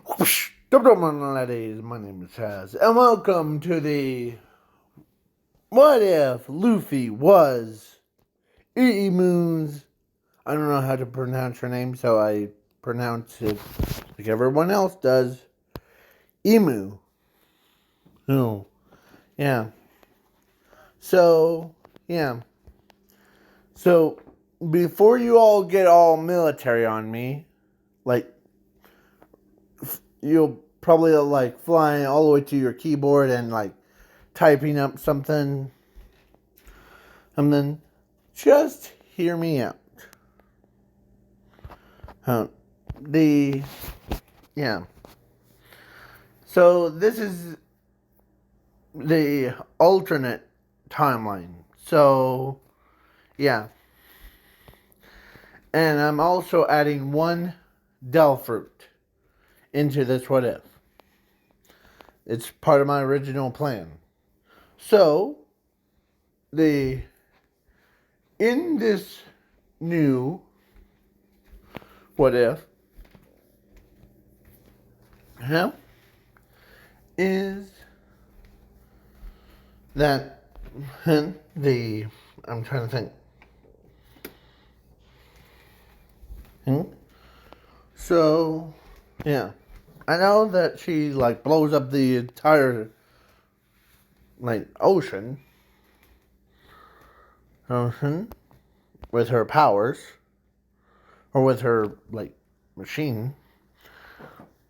Ladies, my name is Chaz, and welcome to the What If Luffy Was Moon's. I don't know how to pronounce her name, so I pronounce it like everyone else does. Emu. Oh, yeah. So, yeah. So, before you all get all military on me, like, you'll probably like flying all the way to your keyboard and like typing up something, and then just hear me out. Uh, the yeah. So this is the alternate timeline. So yeah, and I'm also adding one Del fruit into this what if. It's part of my original plan. So the in this new what if, yeah, is that the I'm trying to think. So, yeah, I know that she like blows up the entire like ocean with her powers or with her like machine.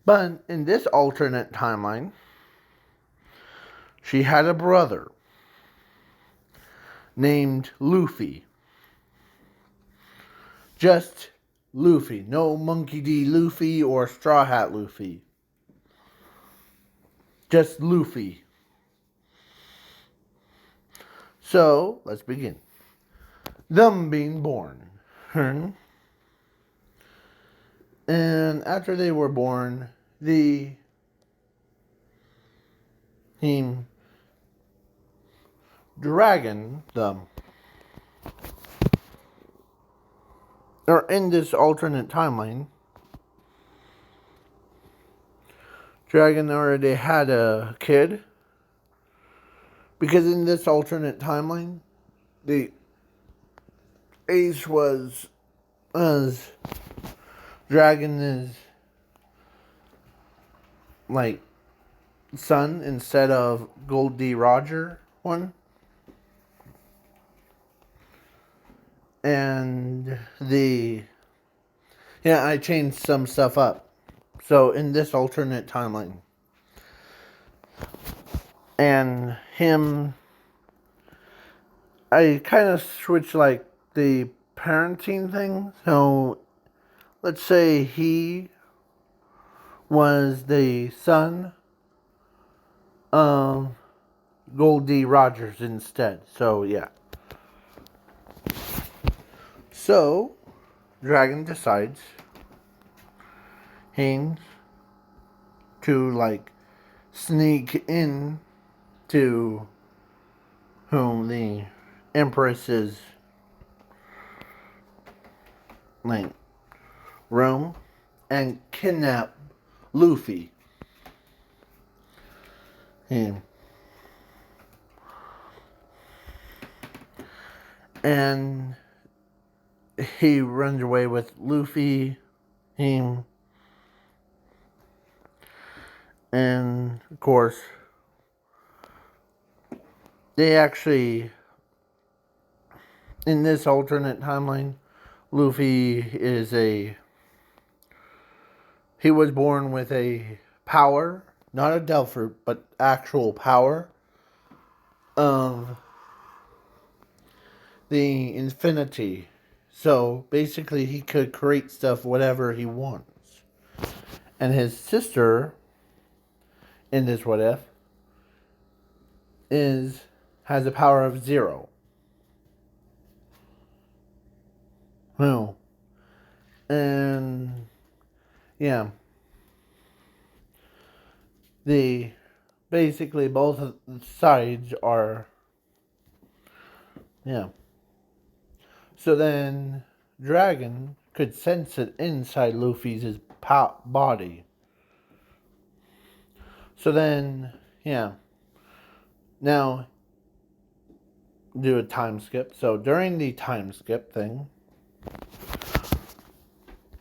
But in this alternate timeline, she had a brother named Luffy. Just Luffy. No Monkey D. Luffy or Straw Hat Luffy. Just Luffy. So, let's begin. Them being born. And after they were born, the dragon, or in this alternate timeline, Dragon already had a kid. Because in this alternate timeline, the Ace was as Dragon is like son instead of Gold D. Roger one. And I changed some stuff up. So in this alternate timeline, and him, I kind of switched like the parenting thing. So let's say he was the son of Gold D. Rogers instead. So yeah. So Dragon decides Haynes to like sneak in to whom the Empress's like room and kidnap Luffy. And he runs away with Luffy. And of course, they actually, in this alternate timeline, Luffy he was born with a power, not a Del fruit, but actual power of the infinity. So basically he could create stuff whatever he wants. And his sister in this what if has a power of 0. Well, and yeah, basically both sides are, yeah. So then Dragon could sense it inside Luffy's body. So then, yeah. Now, do a time skip. So during the time skip thing,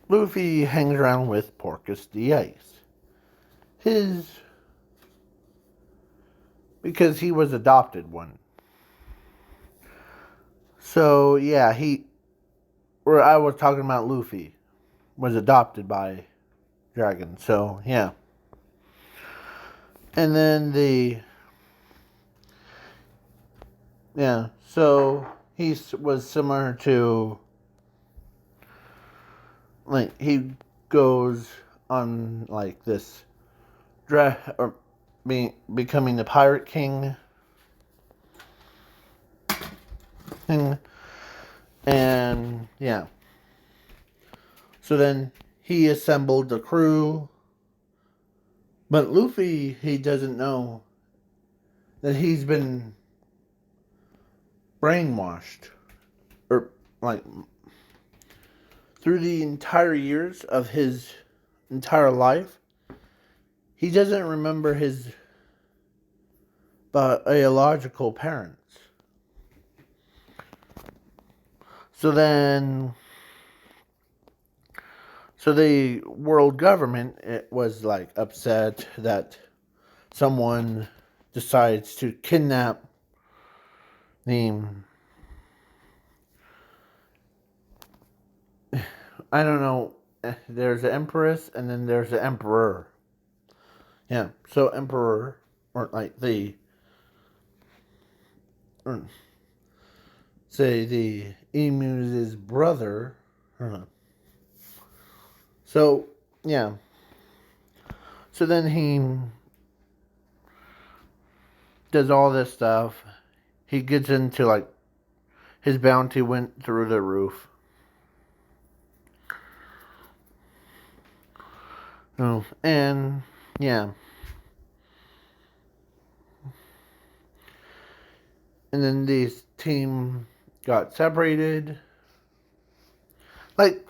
Luffy hangs around with Porcus the Ice. Because he was adopted one. So yeah, I was talking about Luffy, was adopted by Dragon. So yeah. And then so he was similar to, like, he goes on like this or becoming the Pirate King thing, and yeah. So then he assembled the crew, but Luffy, he doesn't know that he's been brainwashed, or like through the entire years of his entire life. He doesn't remember his biological parents. So then, so the world government, it was like upset that someone decides to kidnap the, I don't know, there's an empress and then there's an emperor. Yeah, so emperor, or like or say the emu's brother. So, yeah. So then he does all this stuff. He gets into, like, his bounty went through the roof. Oh, and yeah. And then this team got separated. Like,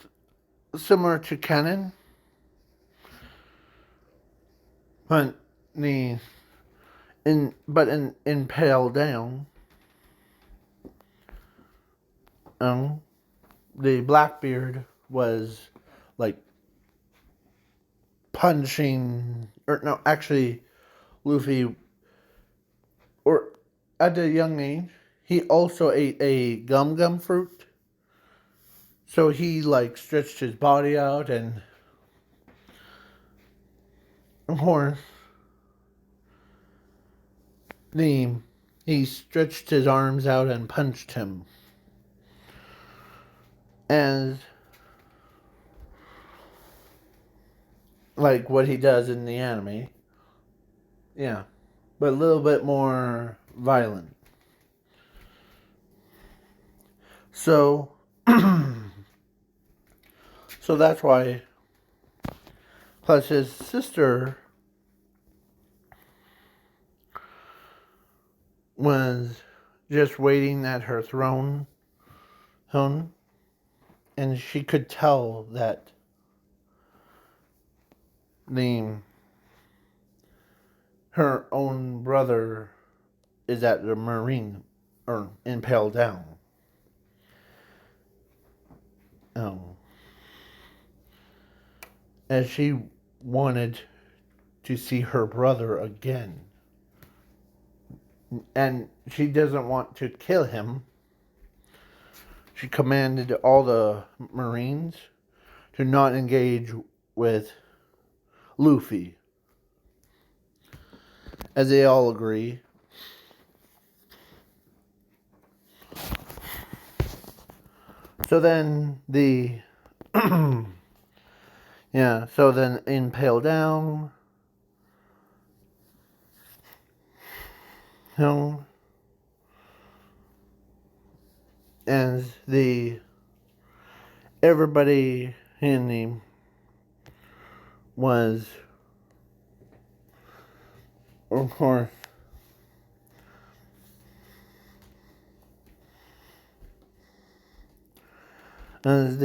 similar to Canon. But in Pale Down, the Blackbeard was like punching, or no, actually, Luffy, or at a young age, he also ate a gum fruit. So he like stretched his body out, and of course, he stretched his arms out and punched him. And like what he does in the anime. Yeah. But a little bit more violent. So so that's why, plus his sister was just waiting at her throne, and she could tell that her own brother is at the marine, or impaled down. As she wanted to see her brother again. And she doesn't want to kill him. She commanded all the Marines to not engage with Luffy, as they all agree. So then so then impale down, and everybody in the was, of course, as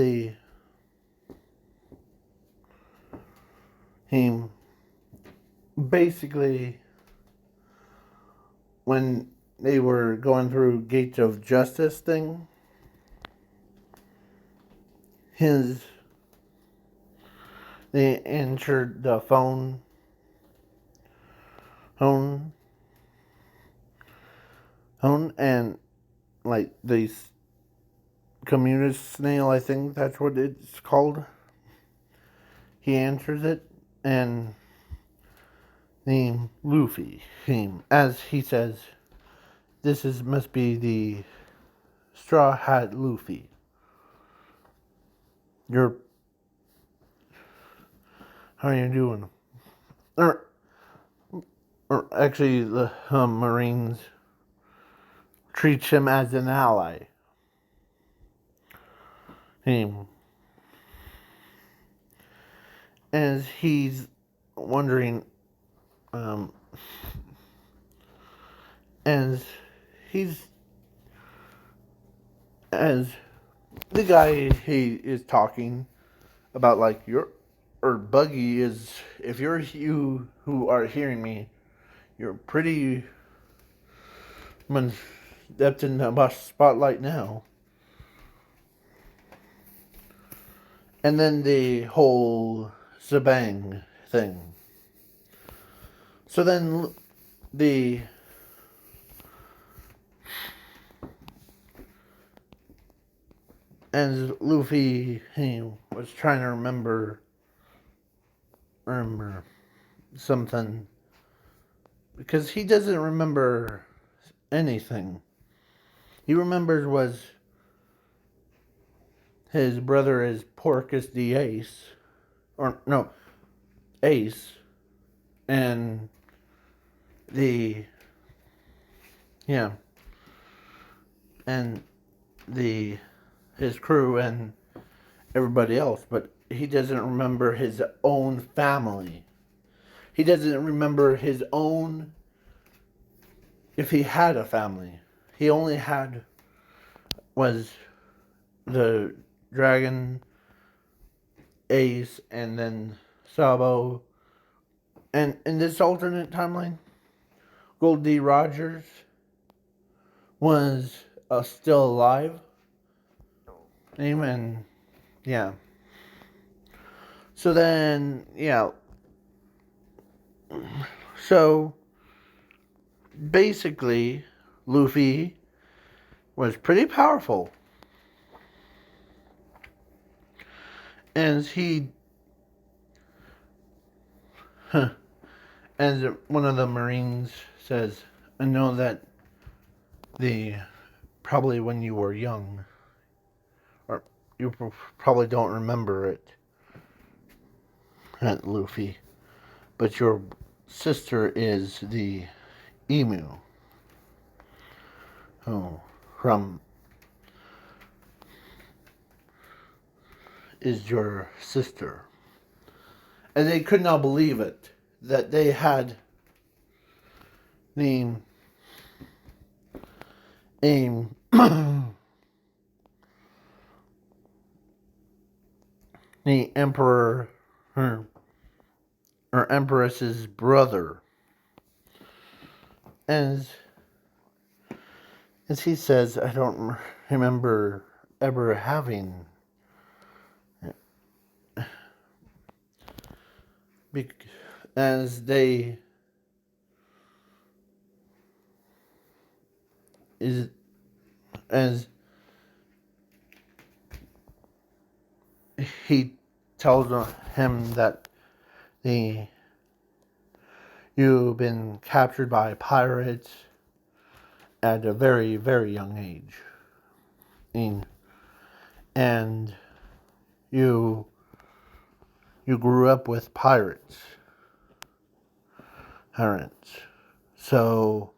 he basically, when they were going through Gates of Justice thing, his they answered the phone, and like the communist snail, I think that's what it's called. He answers it, and the Luffy, as he says, must be the Straw Hat Luffy. You're How are you doing? Or, or actually, the Marines treats him as an ally. As he's wondering, um, as he's as the guy he is talking about, like Buggy is, if you're you who are hearing me, you're pretty much stepped in the spotlight now. And then the whole shebang thing. So then as Luffy, he was trying to remember something, because he doesn't remember anything. He remembers was his brother is Porcus the Ace, or no, Ace, and and his crew and everybody else, but he doesn't remember his own family. He doesn't remember his own, if he had a family. He only had was the Dragon, Ace, and then Sabo. And in this alternate timeline, Gold D. Rogers was still alive. And yeah. So then, yeah. So basically, Luffy was pretty powerful. As as one of the Marines says, I know that probably when you were young, or you probably don't remember it, Luffy, but your sister is the emu. Is your sister. And they could not believe it, that they had the the emperor, or empress's brother. As he says, I don't remember ever having, as they is as he tells him that you've been captured by pirates at a very, very young age. And you grew up with pirates. So,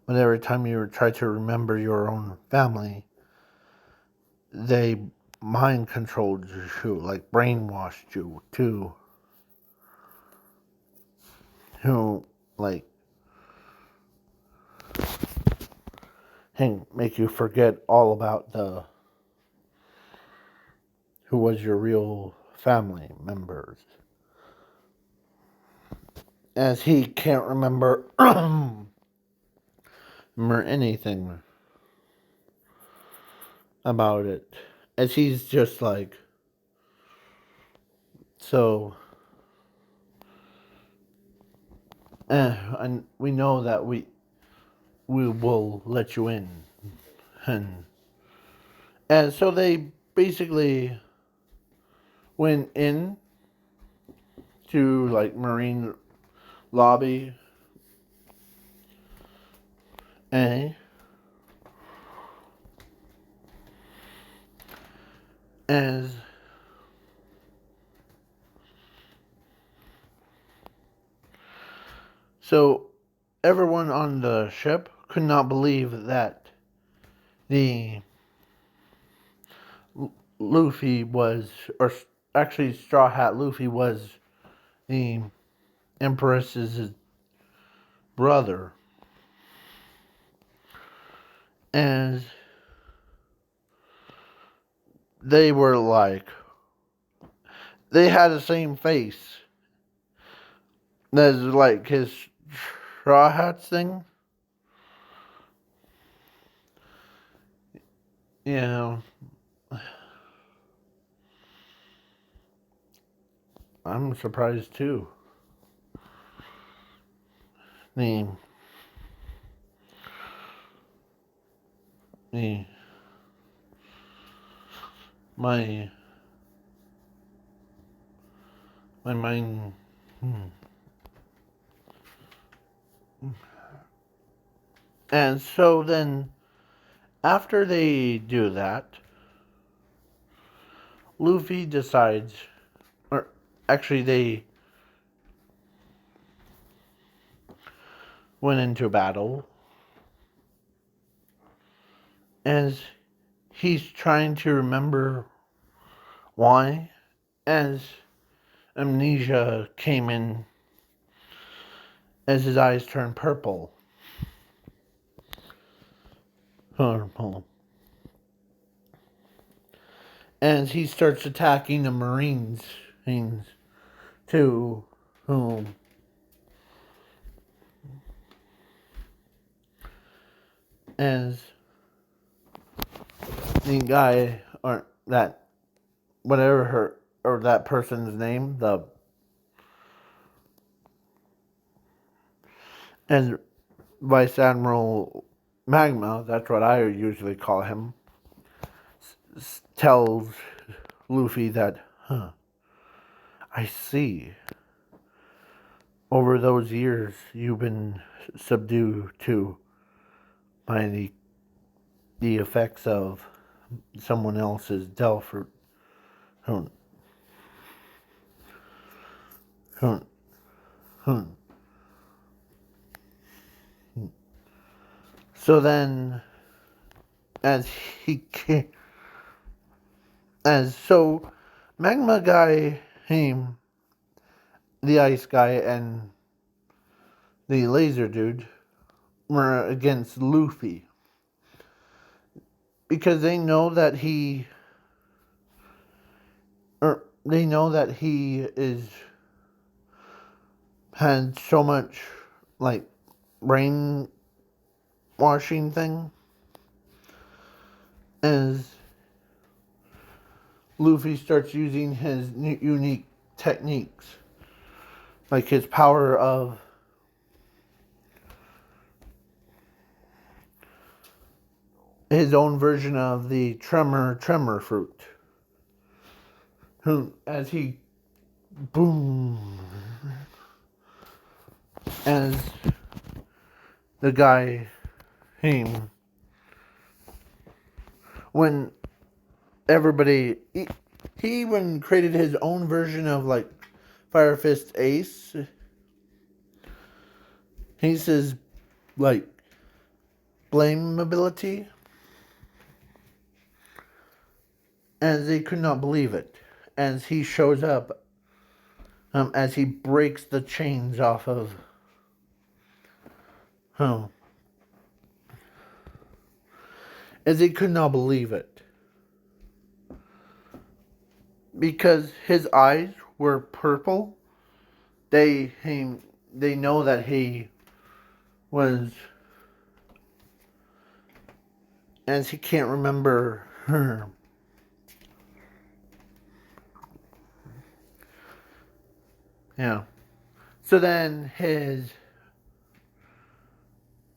but every time you try to remember your own family, they mind controlled you, like brainwashed you like make you forget all about who was your real family members. as he can't remember remember anything about it, as he's just like, so, and we know that we will let you in, and so they basically went in to like Marine lobby A, as so everyone on the ship could not believe that the Luffy was, or actually Straw Hat Luffy was the Empress's brother, as they were like, they had the same face as like his Straw Hats thing. You know, I'm surprised too. The the my mind. And so then, after they do that, Luffy decides, or actually they went into battle, as he's trying to remember why, as amnesia came in, as his eyes turned purple. Purple. As he starts attacking the Marines, to whom as the guy, or that, whatever her, or that person's name, the, and Vice Admiral Magma, that's what I usually call him, tells Luffy that, I see. Over those years, you've been subdued to by the effects of someone else's Del fruit. Hmm. Hmm. Hmm. So then, as he came, as so, Magma guy, him, the ice guy, and the laser dude were against Luffy, because they know that he, or they know that he is, had so much like brainwashing thing, as Luffy starts using his unique techniques, like his power of his own version of the tremor fruit. Who, as he boom, as the guy came, when everybody, he even created his own version of like Fire Fist Ace. He says like blamability, as they could not believe it, as he shows up, as he breaks the chains off of as they could not believe it, because his eyes were purple. They they know that he was, as he can't remember her. Yeah. So then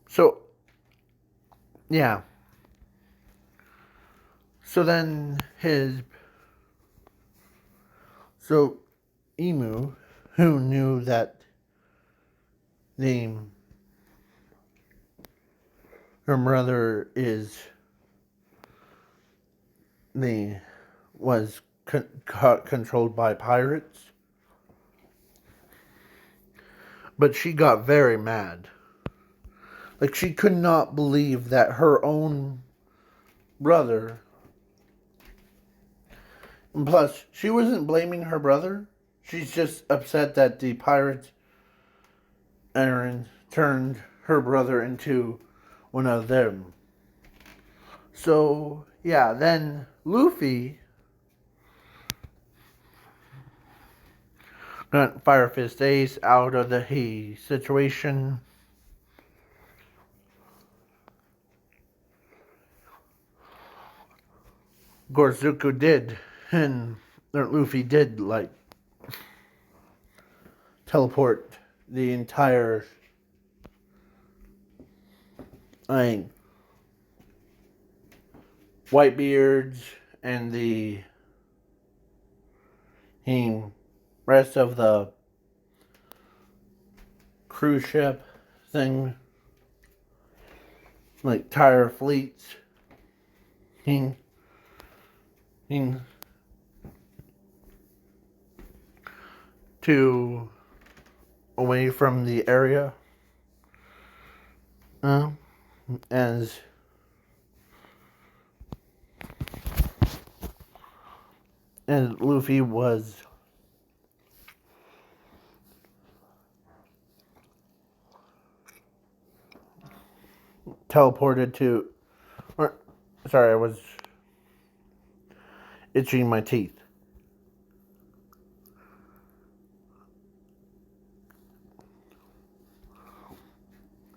so, yeah. So then so Emu, who knew that the, her brother was controlled by pirates, but she got very mad. Like, she could not believe that her own brother, and plus, she wasn't blaming her brother. She's just upset that the pirates turned her brother into one of them. So, yeah, then Luffy got Fire Fist Ace out of the situation. Gorzuku did, and Luffy did, like, teleport the entire, like, Whitebeards and the rest of the cruise ship thing, like, entire fleets, to away from the area, as Luffy was teleported to, or, sorry, I was itching my teeth.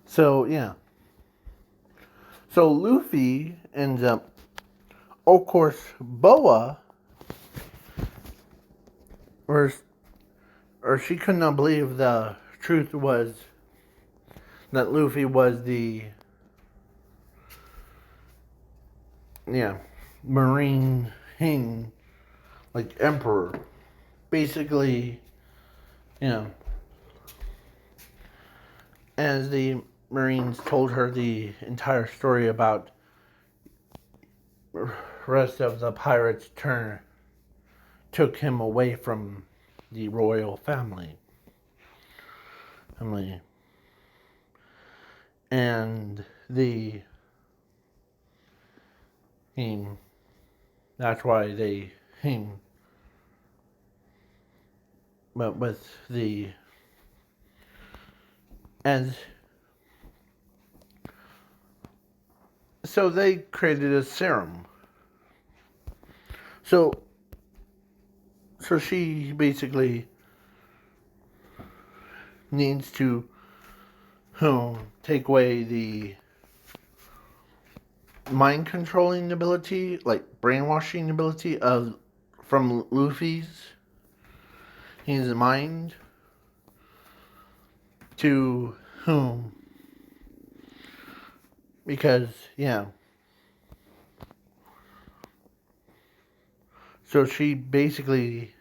So, yeah. So Luffy ends up, of course, Boa, or she could not believe the truth was that Luffy was the, Marine like, emperor. Basically, as the Marines told her the entire story about the rest of the pirates took him away from the royal family. And that's why they but with the, and so they created a serum. So she basically needs to take away the mind controlling ability, like brainwashing ability from Luffy's his mind to whom, because so she basically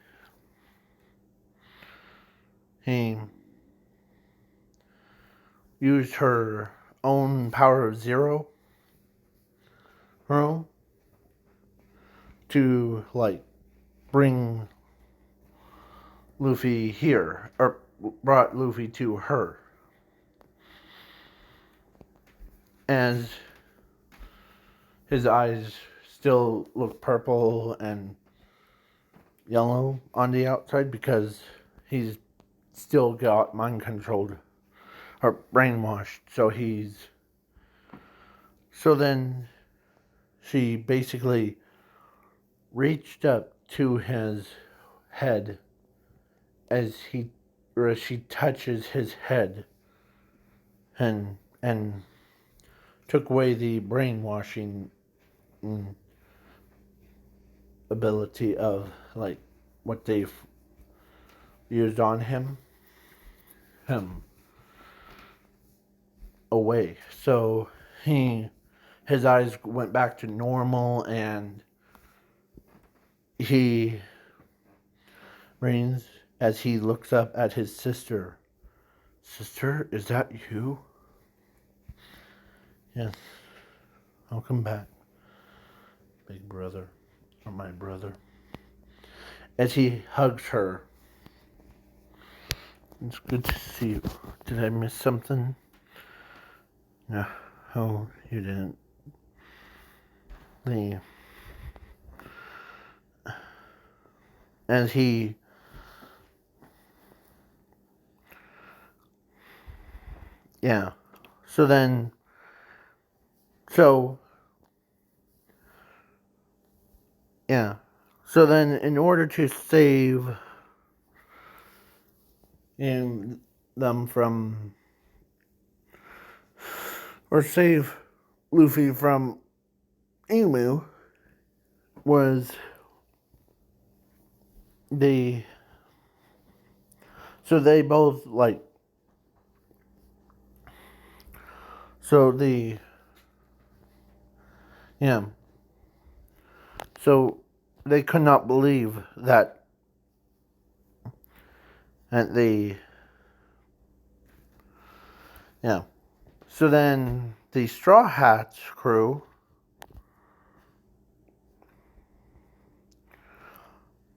used her own power of zero to, like, bring Luffy here, or brought Luffy to her. As his eyes still look purple and yellow on the outside because he's still got mind controlled or brainwashed. So then she basically reached up to his head as he where she touches his head and took away the brainwashing ability of like what they've used on him away. So his eyes went back to normal, and he reigns as he looks up at his sister. Sister, is that you? Yes. Welcome back, big brother, or my brother. As he hugs her. It's good to see you. Did I miss something? No. Oh, you didn't. The as he yeah. So then so yeah. So then in order to save them from or save Luffy from Emu was the so they both like so the yeah so they could not believe that the yeah so then the Straw Hats crew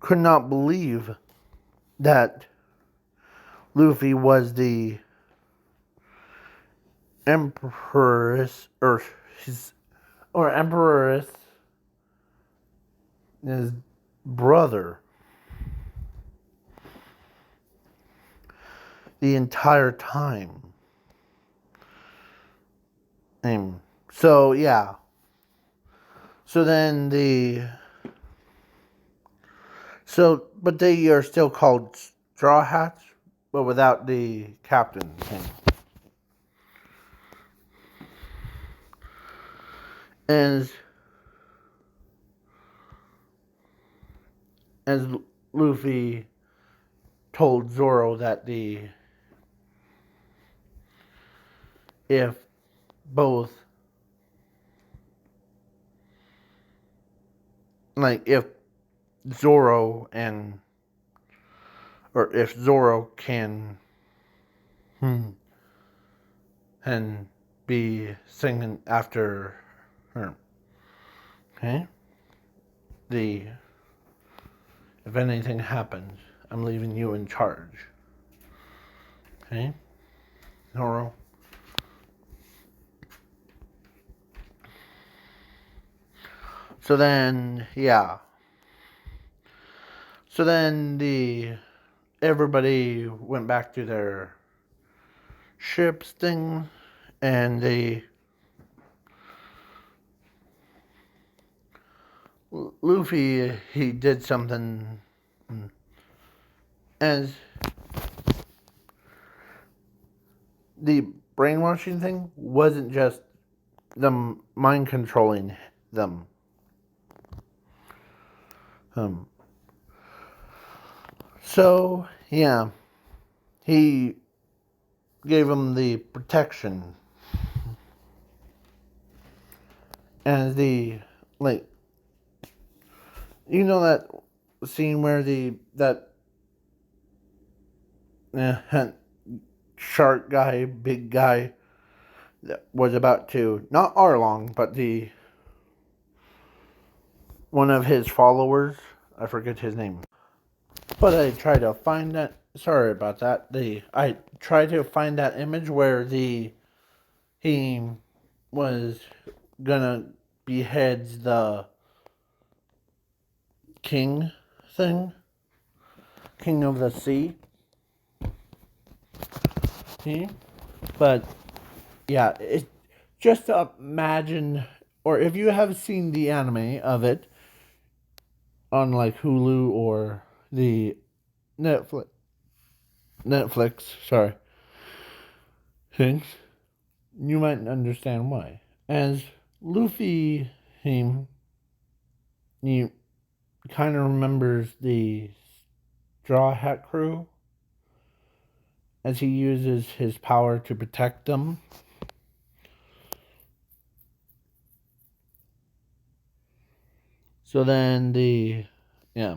could not believe that Luffy was the Empress Empress his brother the entire time. And so yeah. So then but they are still called Straw Hats, but without the captain thing. As Luffy told Zoro that if both like if Zoro or if Zoro can and be singing after her. Okay? If anything happens, I'm leaving you in charge. Okay? Zoro. So then, yeah. So then everybody went back to their ships thing, and Luffy, he did something as the brainwashing thing wasn't just them mind controlling them. So, yeah, he gave him the protection and like, you know that scene where that shark guy, big guy, that was about to, not Arlong, but one of his followers, I forget his name. But I tried to find that, sorry about that, I tried to find that image where he was gonna behead the king thing, king of the sea. But yeah, just to imagine, or if you have seen the anime of it on like Hulu or the Netflix, Netflix, sorry, things, you might understand why. As Luffy, he kind of remembers the Straw Hat crew as he uses his power to protect them. So then yeah,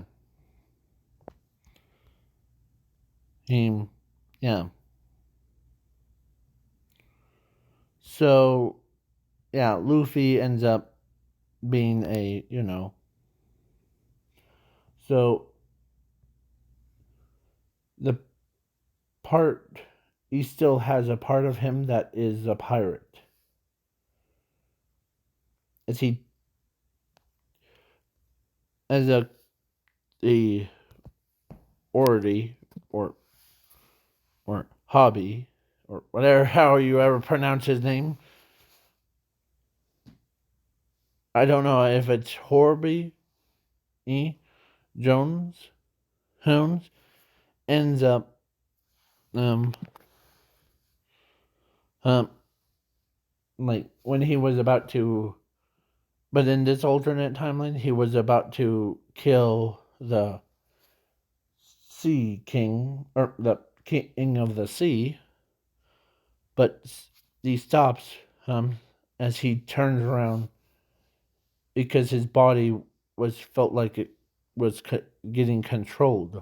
he, yeah. So, yeah, Luffy ends up being so the part, he still has a part of him that is a pirate. As he, as the ority, or, or hobby, or whatever, how you ever pronounce his name. I don't know if it's Horby E. Jones, ends up, um, um, like, when he was about to, but in this alternate timeline, he was about to kill the Sea King, or the King of the Sea, but he stops as he turns around because his body felt like it was getting controlled.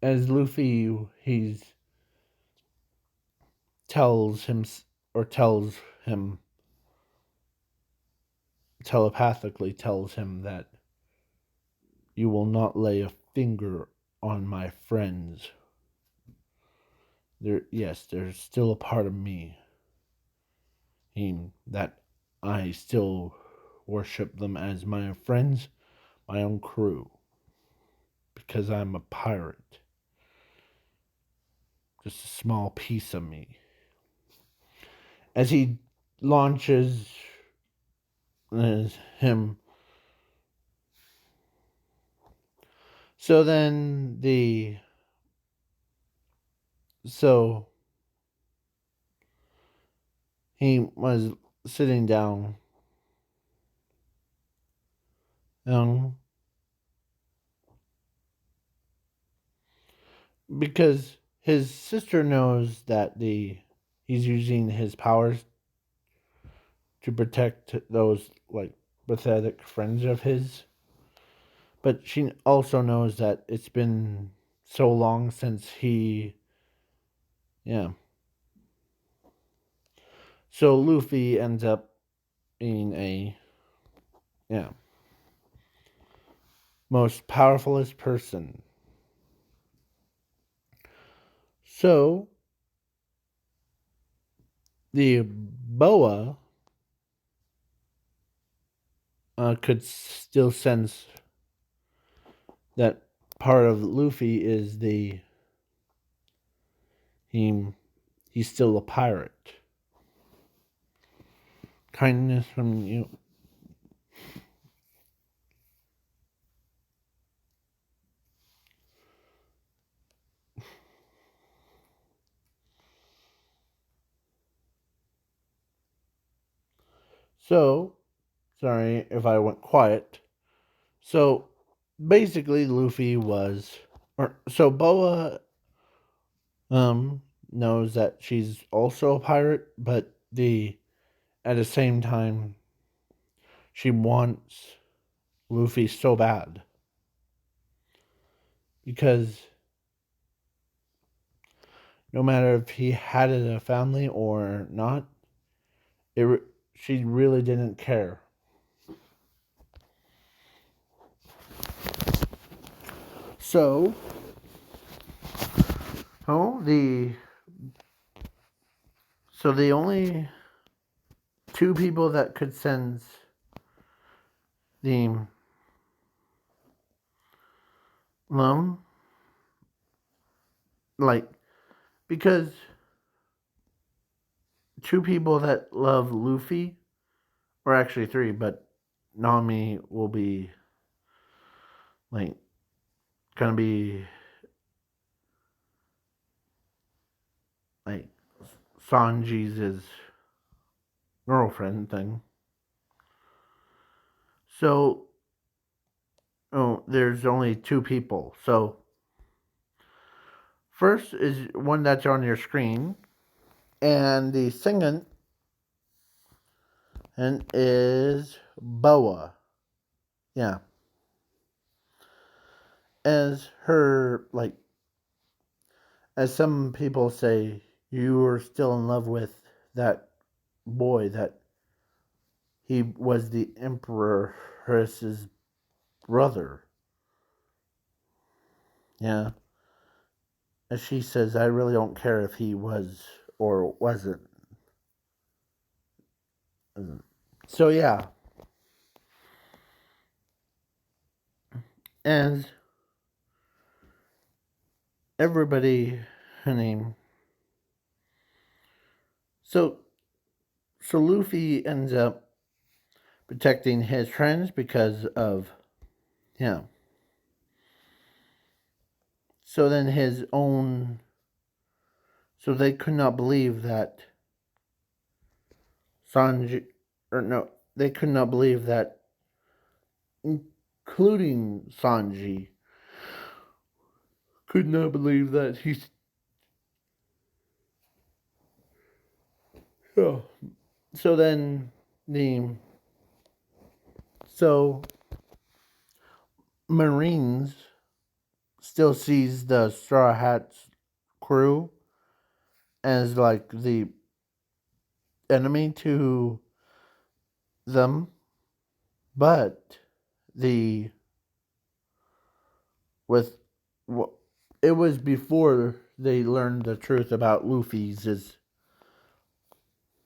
As Luffy, he's tells him or tells him telepathically tells him that you will not lay a finger on my friends. Yes, there's still a part of me that I still worship them as my friends, my own crew, because I'm a pirate. Just a small piece of me. As he launches him. So then so he was sitting down, um, because his sister knows that he's using his powers to protect those like pathetic friends of his. But she also knows that it's been so long since yeah. So Luffy ends up being yeah, most powerfulest person. So the boa could still sense that part of Luffy is he he's still a pirate. Kindness from you. So, sorry if I went quiet. So, basically, Luffy was, or so Boa knows that she's also a pirate, but at the same time, she wants Luffy so bad because no matter if he had a family or not, she really didn't care. So, oh, the only two people that could sense the love, like, because two people that love Luffy, or actually three, but Nami will be like gonna be like Sanji's girlfriend thing. So, oh, there's only two people. So, first is one that's on your screen, and the second and is Boa. Yeah, as her like, as some people say, you were still in love with that boy that he was the Empress's brother. Yeah. And she says, I really don't care if he was or wasn't. So, yeah. And everybody, her name. So, so Luffy ends up protecting his friends because of him. So then his own. So they could not believe that Sanji. Or no, they could not believe that, including Sanji, could not believe that he's. Oh. So then the. So Marines still sees the Straw Hats crew as like the enemy to them, but the with it was before they learned the truth about Luffy's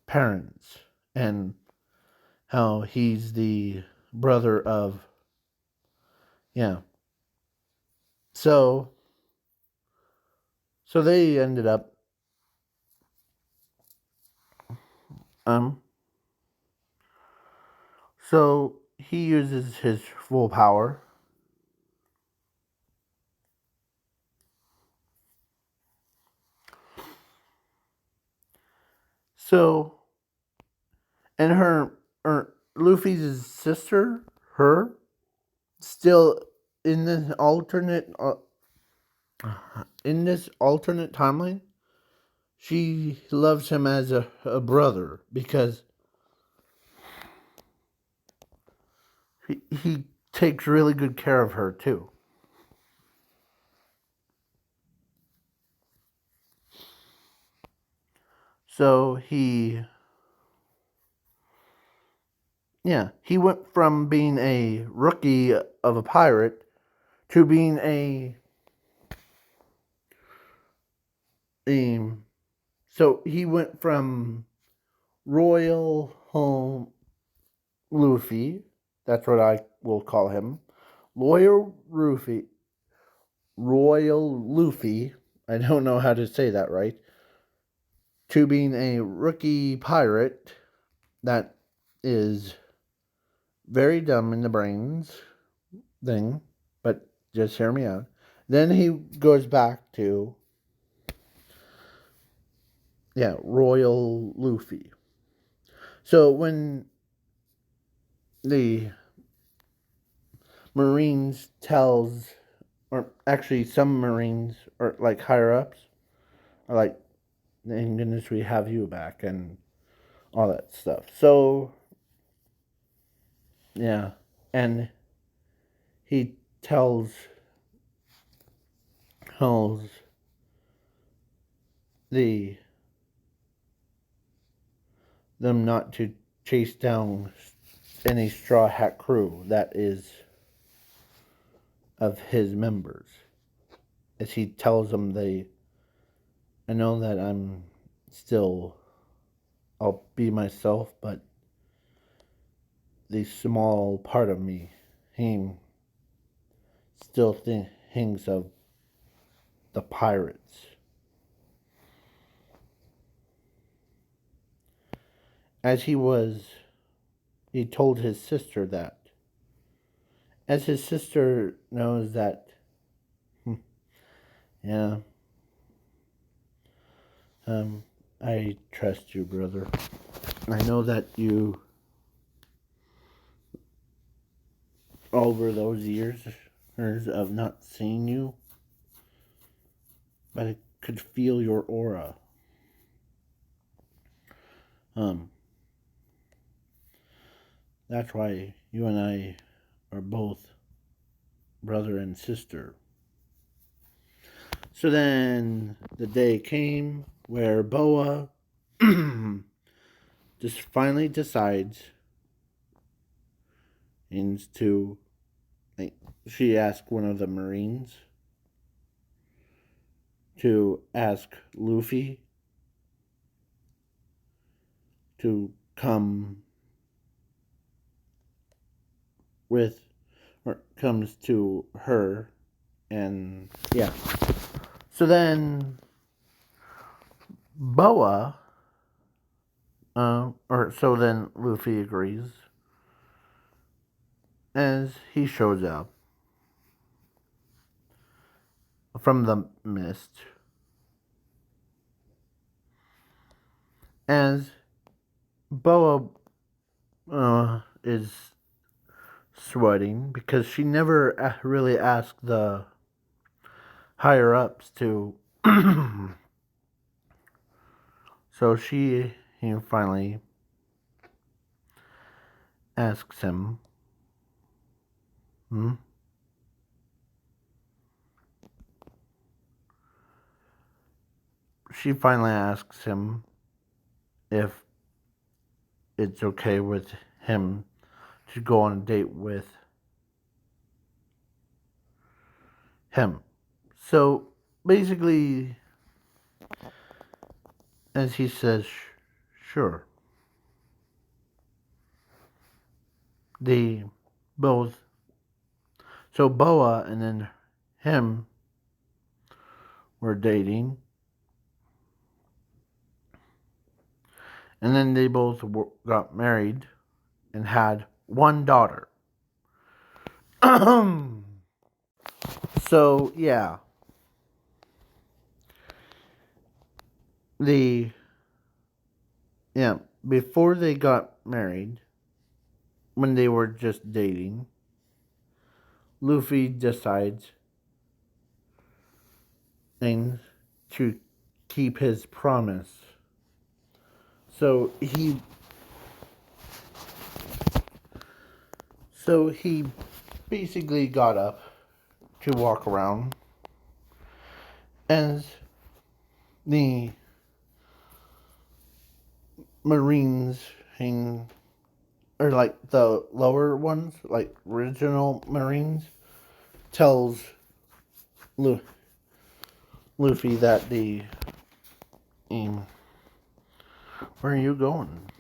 parents and how he's the brother of, yeah. So they ended up um so he uses his full power. So, and her Luffy's sister, her, still in this alternate timeline, she loves him as a brother because he takes really good care of her too. So he went from being a rookie of a pirate to being a so he went from Royal Home Luffy, that's what I will call him, Loyal Luffy, Royal Luffy, I don't know how to say that right, to being a rookie pirate that is very dumb in the brains thing, but just hear me out. Then he goes back to, yeah, Royal Luffy. So when the Marines tells, or actually some Marines, or like higher ups, are like, thank goodness we have you back, and all that stuff. So, yeah. And he tells the them not to chase down any Straw Hat crew that is of his members. As he tells them, I know that I'll be myself, but the small part of me, he still thinks of the pirates. As he told his sister that. As his sister knows that, yeah, I trust you, brother. I know that you, over those years of not seeing you, but I could feel your aura. Um, that's why you and I are both brother and sister. So then the day came where Boa just finally decides to, like, she asked one of the Marines to ask Luffy to come with, or comes to her, and yeah. So then Boa, or so then Luffy agrees as he shows up from the mist, as Boa is sweating because she never really asked the higher ups to. So he finally asks him, hmm? She finally asks him if it's okay with him to go on a date with him. So basically, as he says, sure. They both, so Boa and then him were dating, and then they both got married and had one daughter. So yeah, the yeah, before they got married, when they were just dating, Luffy decides and to keep his promise. So he basically got up to walk around as the Marines hang, or like the lower ones, like original Marines, tells Luffy that where are you going?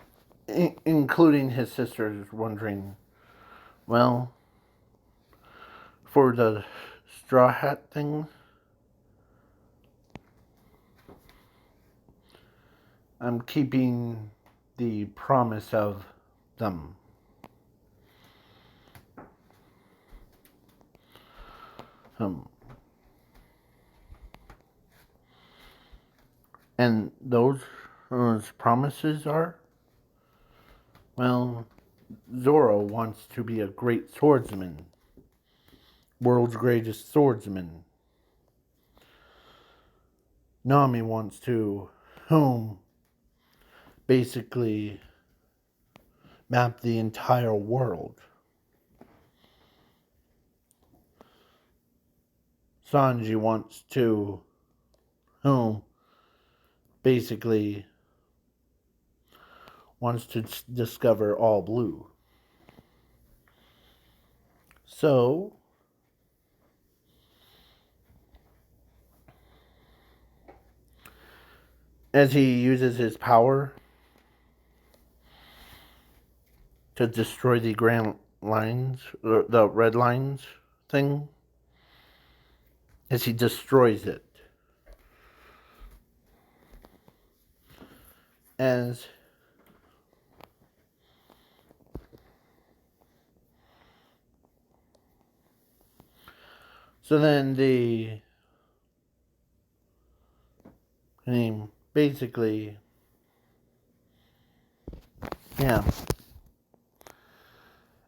Including his sisters wondering, well, for the straw hat thing, I'm keeping the promise of them. Um, and those promises are, well, Zoro wants to be a great swordsman, world's greatest swordsman. Nami wants to, basically map the entire world. Sanji wants to, basically wants to discover all blue. So, as he uses his power to destroy the Grand Lines, or the Red Lines thing, as he destroys it, as so then the name basically, yeah.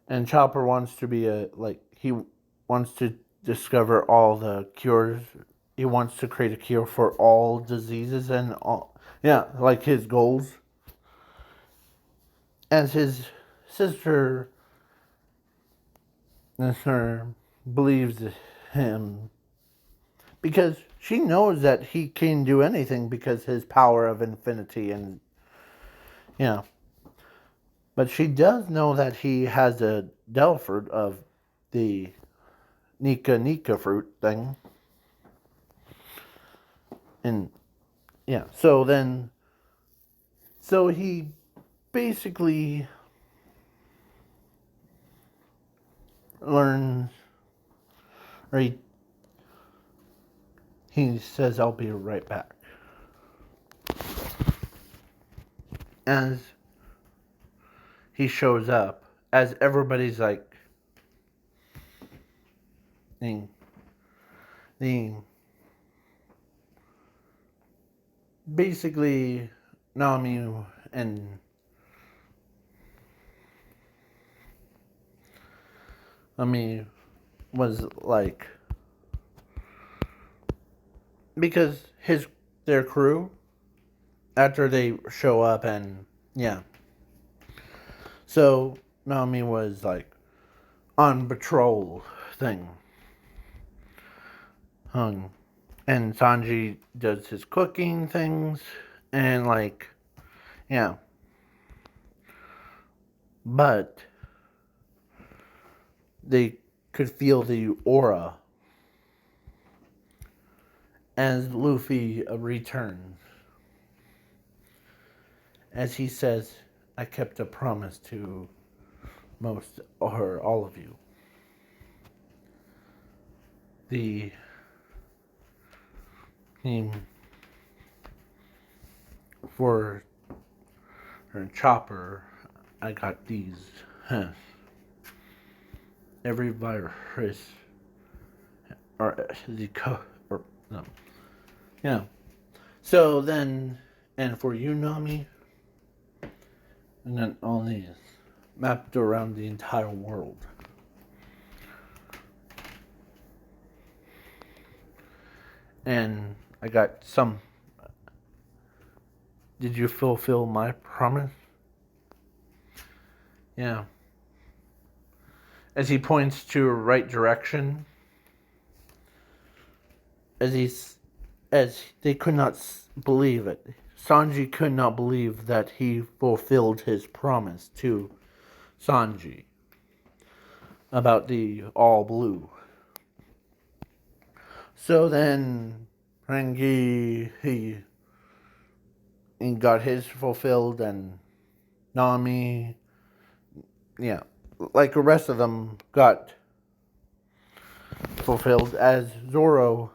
And Chopper wants to be he wants to discover all the cures. He wants to create a cure for all diseases and all, yeah, like his goals. As his sister, sister believes him because she knows that he can do anything because his power of infinity and yeah. But she does know that he has a Delford of the Nika Nika fruit thing. And yeah, so he basically learns, or he says, I'll be right back. As he shows up, as everybody's like, the basically Nami and was like, because their crew, after they show up and yeah, so Nami was like on patrol thing, and Sanji does his cooking things and like yeah, but they could feel the aura as Luffy returns. As he says, I kept a promise to most or all of you. The theme for her Chopper, I got these. Every virus or the or no. Yeah. So then, and for you, Nami, and then all these mapped around the entire world. And I got some. Did you fulfill my promise? Yeah. As he points to a right direction, as they could not believe it. Sanji could not believe that he fulfilled his promise to Sanji about the all blue. So then Rengi he got his fulfilled, and Nami, yeah, like the rest of them got fulfilled. As Zoro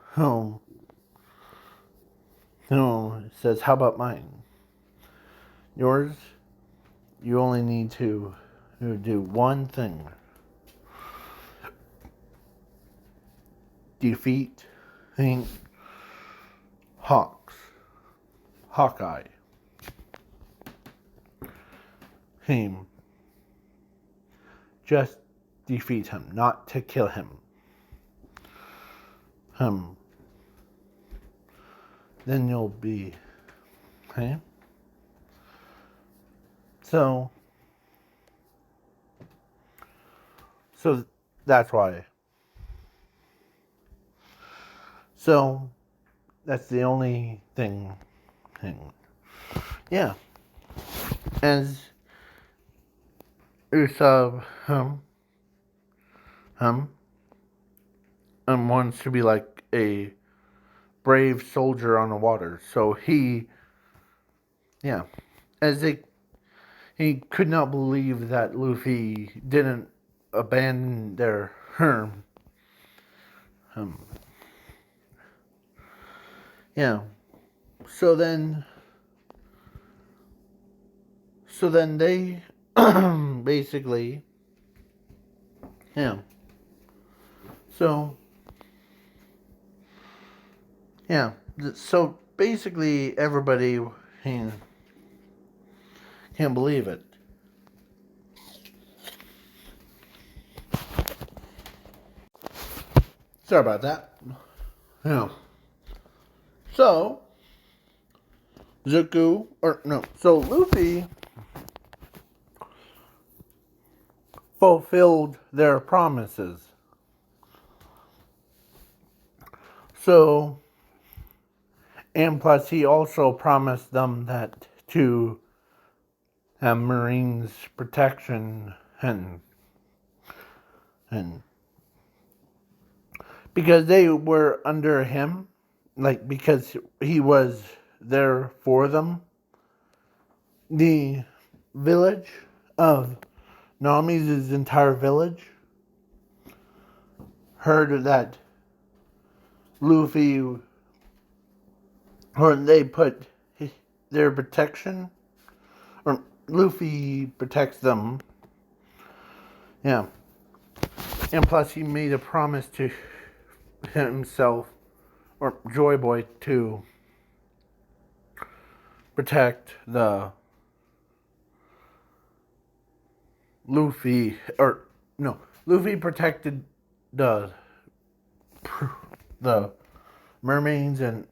says, how about mine? Yours, you only need to do one thing. Defeat Hawkeye. Him. Just defeat him, not to kill him. Then you'll be, okay? So that's why. So that's the only thing. Yeah. As Usopp wants to be like a brave soldier on the water. So as he could not believe that Luffy didn't abandon their yeah. So then they basically, yeah. So yeah, so basically everybody can't believe it. Sorry about that. Yeah. So, so Luffy fulfilled their promises. So, and plus he also promised them that to have Marines protection and because they were under him, like because he was there for them. The village of Nami's entire village heard that Luffy, or they put their protection, or Luffy protects them. Yeah. And plus he made a promise to himself, or Joy Boy, to protect the Luffy, or no, Luffy protected the mermaids and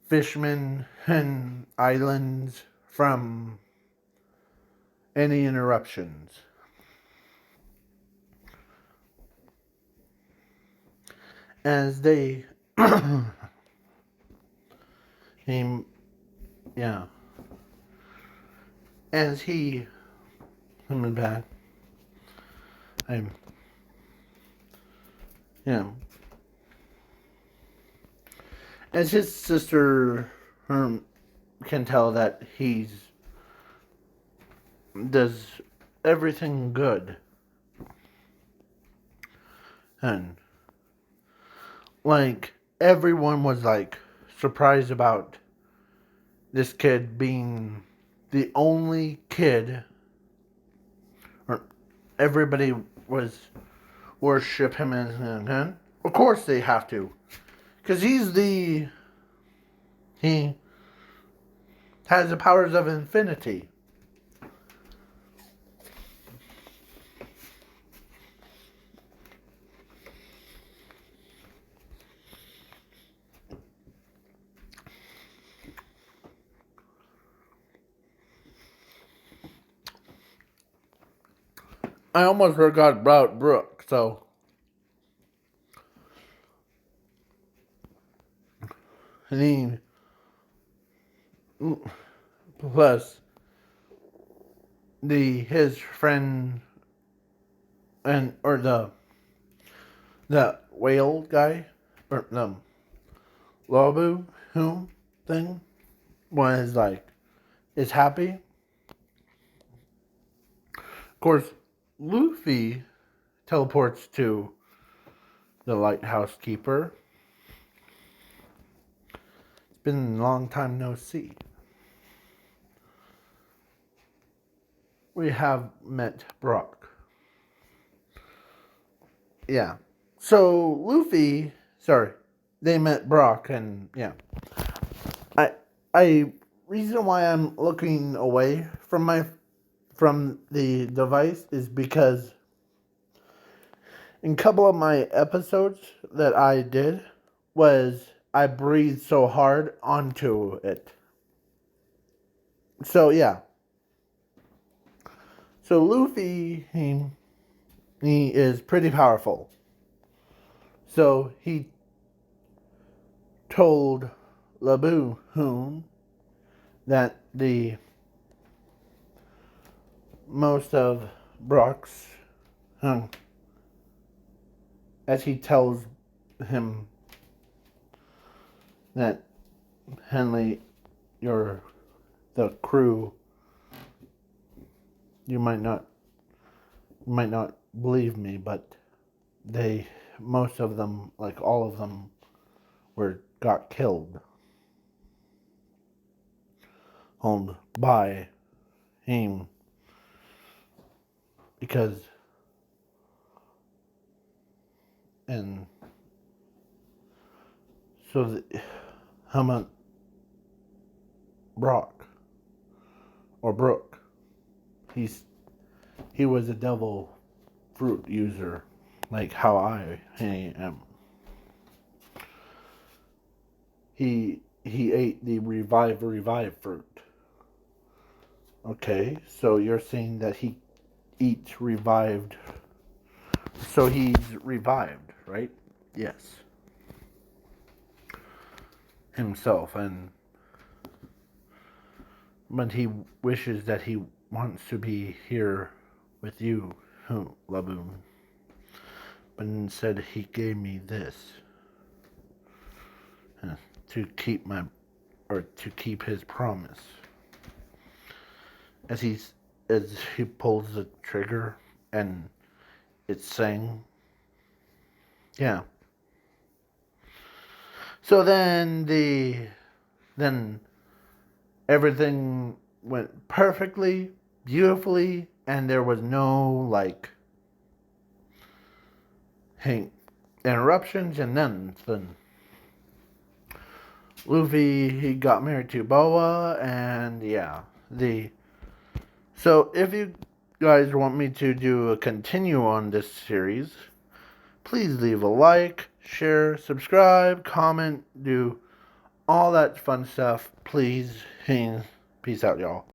fishermen and islands from any interruptions. As they came, yeah, as he coming back, yeah, as his sister can tell that he's does everything good, and like everyone was like surprised about this kid being the only kid, or everybody was worship him as of course they have to, because he has the powers of infinity. I almost forgot about Brooke, so he plus his friend and or the whale guy, or the Labu whom thing was like is happy. Of course, Luffy teleports to the lighthouse keeper. It's been a long time no see. We have met Brock. Yeah. So Luffy, sorry, they met Brock, and yeah. I reason why I'm looking away from the device is because in a couple of my episodes that I did was I breathed so hard onto it. So yeah. So Luffy he is pretty powerful. So he told Labu Hoon that the most of Brock's as he tells him that Henley, the crew, you might not believe me, but most of them, like all of them, got killed by him because So how about Brock or Brooke? He was a devil fruit user, like how I am. He ate the revive fruit. Okay, so you're saying that he eats revived. So he's revived, right? Yes. Himself, but he wishes that he wants to be here with you, Laboon. But instead he gave me this to keep his promise. As he pulls the trigger and it's saying, yeah. So then everything went perfectly, beautifully, and there was no like interruptions, and then Luffy he got married to Boa, and yeah, so if you guys want me to do a continue on this series, please leave a like, share, subscribe, comment, do all that fun stuff. Please, peace out, y'all.